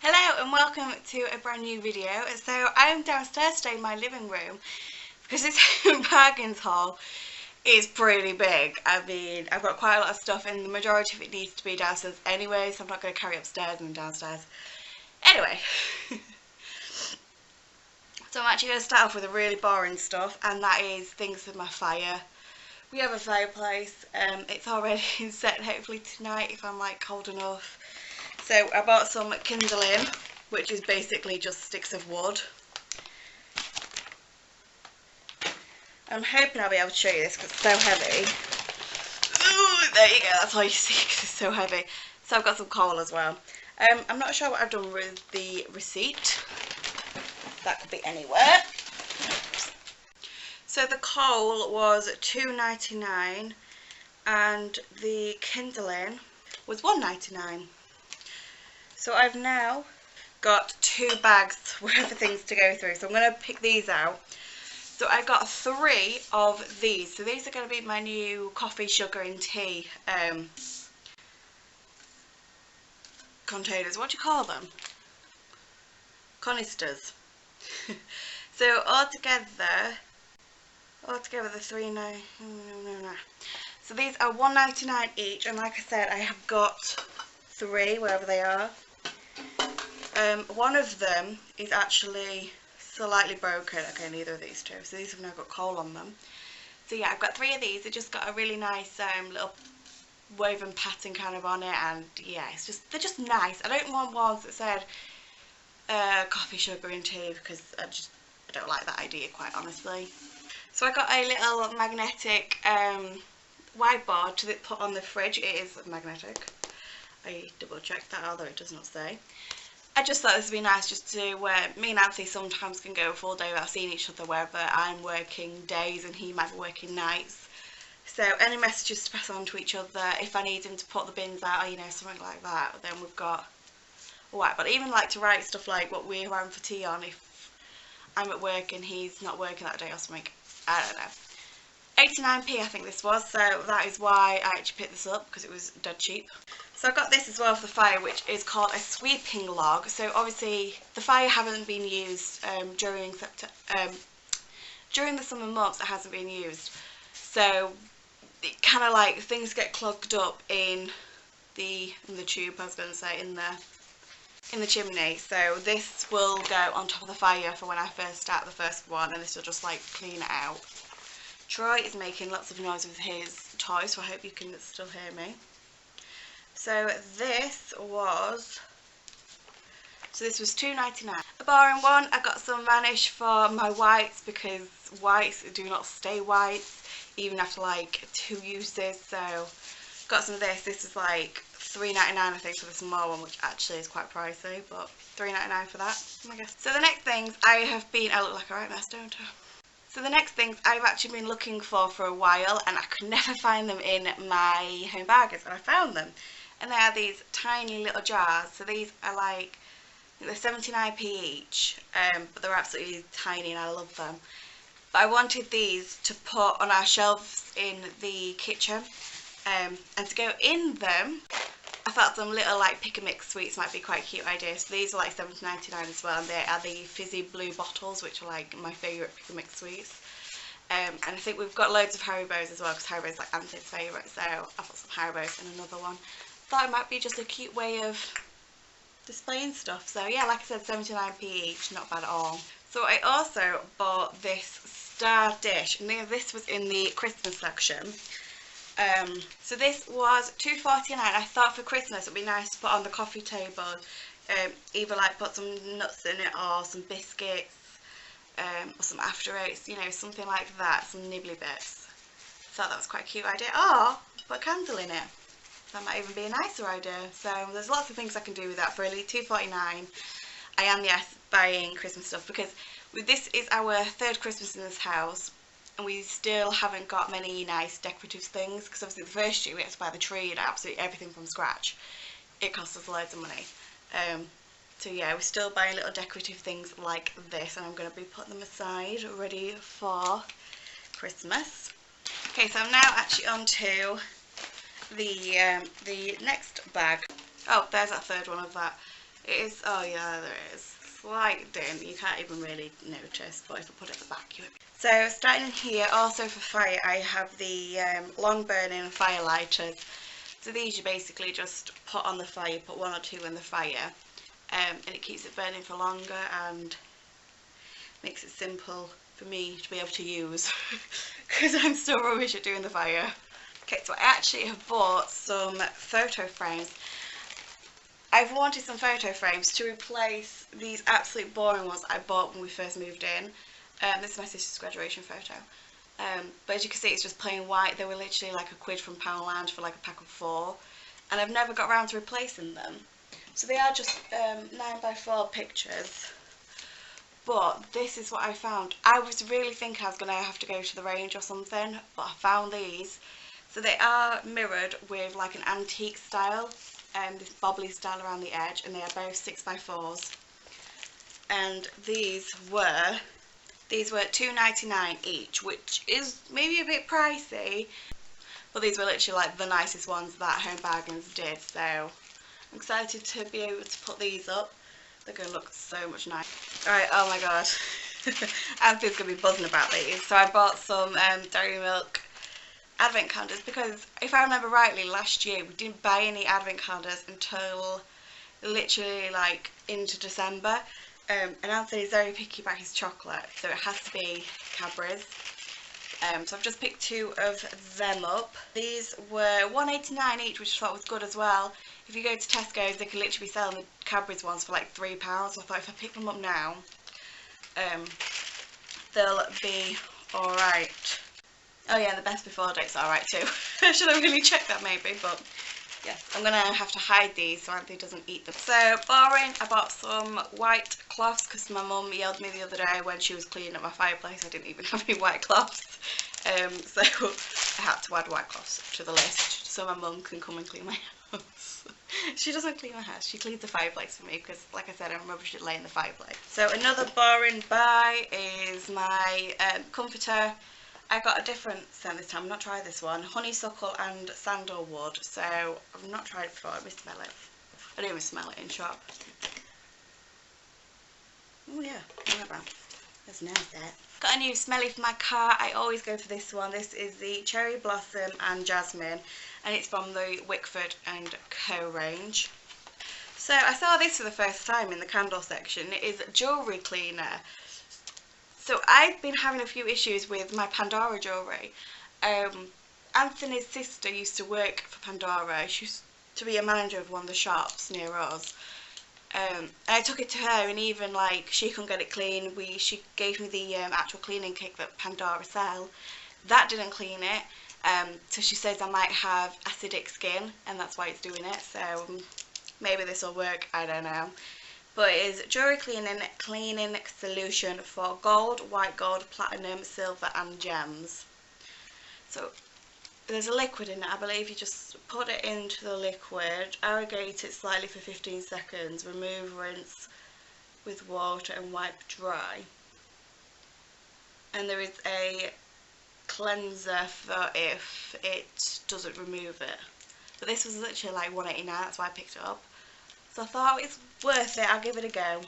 Hello and welcome to a brand new video. So I'm downstairs today in my living room because this bargains haul is pretty big. I mean, I've got quite a lot of stuff and the majority of it needs to be downstairs anyway, so I'm not going to carry upstairs and downstairs. Anyway, so I'm actually going to start off with the really boring stuff, and that is things for my fire. We have a fireplace. It's already set hopefully tonight if I'm like cold enough. So I bought some kindling, which is basically just sticks of wood. I'm hoping I'll be able to show you this because it's so heavy. Ooh, there you go, that's all you see because it's so heavy. So I've got some coal as well. I'm not sure what I've done with the receipt. That could be anywhere. So the coal was $2.99 and the kindling was $1.99. So I've now got 2 bags worth of things to go through. So I'm going to pick these out. So I got 3 of these. So these are going to be my new coffee, sugar and tea containers. What do you call them? Canisters. So altogether the 3 no. So these are $1.99 each, and like I said, I have got 3 wherever they are. One of them is actually slightly broken. Okay, neither of these two. So these have now got coal on them. So yeah, I've got 3 of these. They just got a really nice little woven pattern kind of on it, and yeah, they're just nice. I don't want ones that said coffee, sugar and tea because I don't like that idea, quite honestly. So I got a little magnetic whiteboard to put on the fridge. It is magnetic. I double checked that, although it does not say. I just thought this would be nice just to me and Nancy sometimes can go a full day without seeing each other, whether I'm working days and he might be working nights. So any messages to pass on to each other, if I need him to put the bins out or, you know, something like that, then we've got a whiteboard. I even like to write stuff like what we're having for tea on if I'm at work and he's not working that day or something. I don't know. 89p I think this was, so that is why I actually picked this up, because it was dead cheap. So I got this as well for the fire, which is called a sweeping log. So obviously the fire hasn't been used during the summer months. It hasn't been used, so it kind of like things get clogged up in the tube. I was going to say in the chimney. So this will go on top of the fire for when I first start the first one, and this will just like clean it out. Troy is making lots of noise with his toy, so I hope you can still hear me. So this was $2.99. A boring one. I got some Vanish for my whites because whites do not stay whites even after like 2 uses. So got some of this. This is like $3.99 I think for the small one, which actually is quite pricey, but $3.99 for that, I guess. So the next things I look like a right mess, don't I? So the next things I've actually been looking for a while, and I could never find them in my home bargains, and I found them. And they are these tiny little jars. So these are like, they're 79p each, but they're absolutely tiny and I love them. But I wanted these to put on our shelves in the kitchen, and to go in them, I thought some little like pick and mix sweets might be quite a cute idea. So these are like $7.99 as well, and they are the fizzy blue bottles, which are like my favourite pick and mix sweets. And I think we've got loads of Haribos as well, because Haribo's like Auntie's favourite, so I've got some Haribos and another one. Thought it might be just a cute way of displaying stuff. So yeah, like I said, 79p each, not bad at all. So I also bought this star dish, and this was in the Christmas section. So this was $2.49. I thought for Christmas it would be nice to put on the coffee table, either like put some nuts in it or some biscuits, or some after eights, you know, something like that, some nibbly bits. Thought that was quite a cute idea. Or put a candle in it. That might even be a nicer idea. So there's lots of things I can do with that for only $2.49. I am, yes, buying Christmas stuff because this is our 3rd Christmas in this house, and we still haven't got many nice decorative things, because obviously the first year we had to buy the tree and absolutely everything from scratch. It cost us loads of money. So yeah, we're still buying little decorative things like this, and I'm going to be putting them aside ready for Christmas. Okay, so I'm now actually on to the next bag. Oh, there's that third one of that. It is, oh yeah, there is. Slight dim, you can't even really notice, but if I put it at the back, you would. So starting in here, also for fire, I have the long burning fire lighters. So these you basically just put on the fire, put 1 or 2 in the fire, and it keeps it burning for longer and makes it simple for me to be able to use, because I'm still rubbish at doing the fire. Okay, so I actually have bought some photo frames. I've wanted some photo frames to replace these absolute boring ones I bought when we first moved in. This is my sister's graduation photo. But as you can see, it's just plain white. They were literally like £1 from Poundland for like a pack of 4. And I've never got around to replacing them. So they are just 9x4 pictures. But this is what I found. I was really thinking I was going to have to go to the range or something, but I found these. So they are mirrored with like an antique style, this bobbly style around the edge, and they are both 6x4s. And these were £2.99 each, which is maybe a bit pricey, but these were literally like the nicest ones that Home Bargains did, so I'm excited to be able to put these up. They're going to look so much nicer. Alright, oh my god, Anthony's going to be buzzing about these. So I bought some Dairy Milk advent calendars, because if I remember rightly, last year we didn't buy any advent calendars until literally like into December. And Anthony's very picky about his chocolate, so it has to be Cadbury's. So I've just picked 2 of them up. These were £1.89 each, which I thought was good as well. If you go to Tesco's, they can literally be selling the Cadbury's ones for like £3. So I thought if I pick them up now, they'll be alright. Oh yeah, the best before date's alright too. I should have really checked that maybe, but yes, I'm going to have to hide these so Anthony doesn't eat them. So, boring, I bought some white cloths because my mum yelled at me the other day when she was cleaning up my fireplace. I didn't even have any white cloths. So, I had to add white cloths to the list so my mum can come and clean my house. She doesn't clean my house, she cleans the fireplace for me because, like I said, I'm rubbish at laying the fireplace. So, another boring buy is my comforter. I got a different scent this time. I've not tried this one. Honeysuckle and sandalwood. So I've not tried it before. Let me smell it. I didn't even smell it in shop. Oh yeah, that's nice there. Got a new smelly for my car. I always go for this one. This is the Cherry Blossom and Jasmine, and it's from the Wickford and Co range. So I saw this for the first time in the candle section. It is jewellery cleaner. So I've been having a few issues with my Pandora jewellery. Anthony's sister used to work for Pandora. She used to be a manager of one of the shops near us. And I took it to her, and even like she couldn't get it clean. She gave me the actual cleaning kit that Pandora sell. That didn't clean it. So she says I might have acidic skin, and that's why it's doing it. So maybe this will work. I don't know. But it is jewellery cleaning solution for gold, white gold, platinum, silver and gems. So there's a liquid in it. I believe you just put it into the liquid, irrigate it slightly for 15 seconds, remove, rinse with water and wipe dry. And there is a cleanser for if it doesn't remove it. But this was literally like £1.89, that's why I picked it up. So I thought it's worth it, I'll give it a go.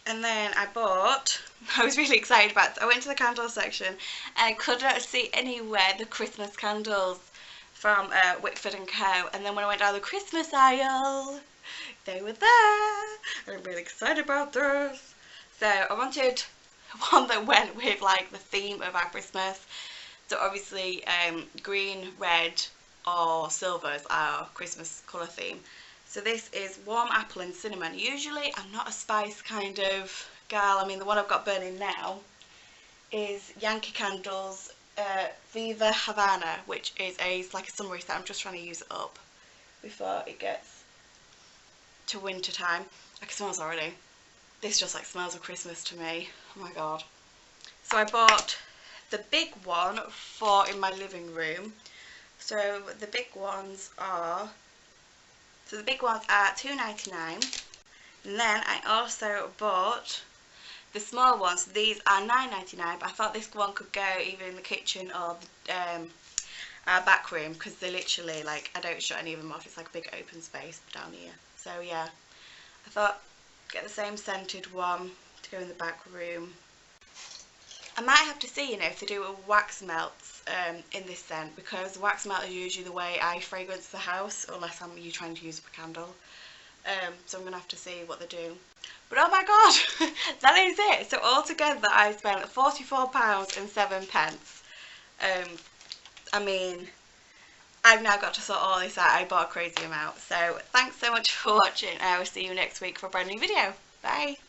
And then I was really excited about it. I went to the candle section and I could not see anywhere the Christmas candles from Wickford and Co. And then when I went down the Christmas aisle, they were there. And I'm really excited about this. So I wanted one that went with like the theme of our Christmas. So obviously green, red or silver is our Christmas colour theme. So this is warm apple and cinnamon. Usually I'm not a spice kind of gal. I mean, the one I've got burning now is Yankee Candle's Viva Havana, which is like a summery scent. I'm just trying to use it up before it gets to winter time. I can smell it already. This just like smells of Christmas to me. Oh my god. So I bought the big one for in my living room. So the big ones are £2.99, and then I also bought the small ones. These are £9.99, but I thought this one could go either in the kitchen or our back room, because they're literally like, I don't shut any of them off. It's like a big open space down here. So yeah, I thought get the same scented one to go in the back room. I might have to see, you know, if they do a wax melts in this scent, because wax melt is usually the way I fragrance the house, unless I'm trying to use a candle. So I'm going to have to see what they do. But oh my god, that is it. So altogether I spent £44.07. I mean, I've now got to sort all this out. I bought a crazy amount. So thanks so much for watching. I will see you next week for a brand new video. Bye.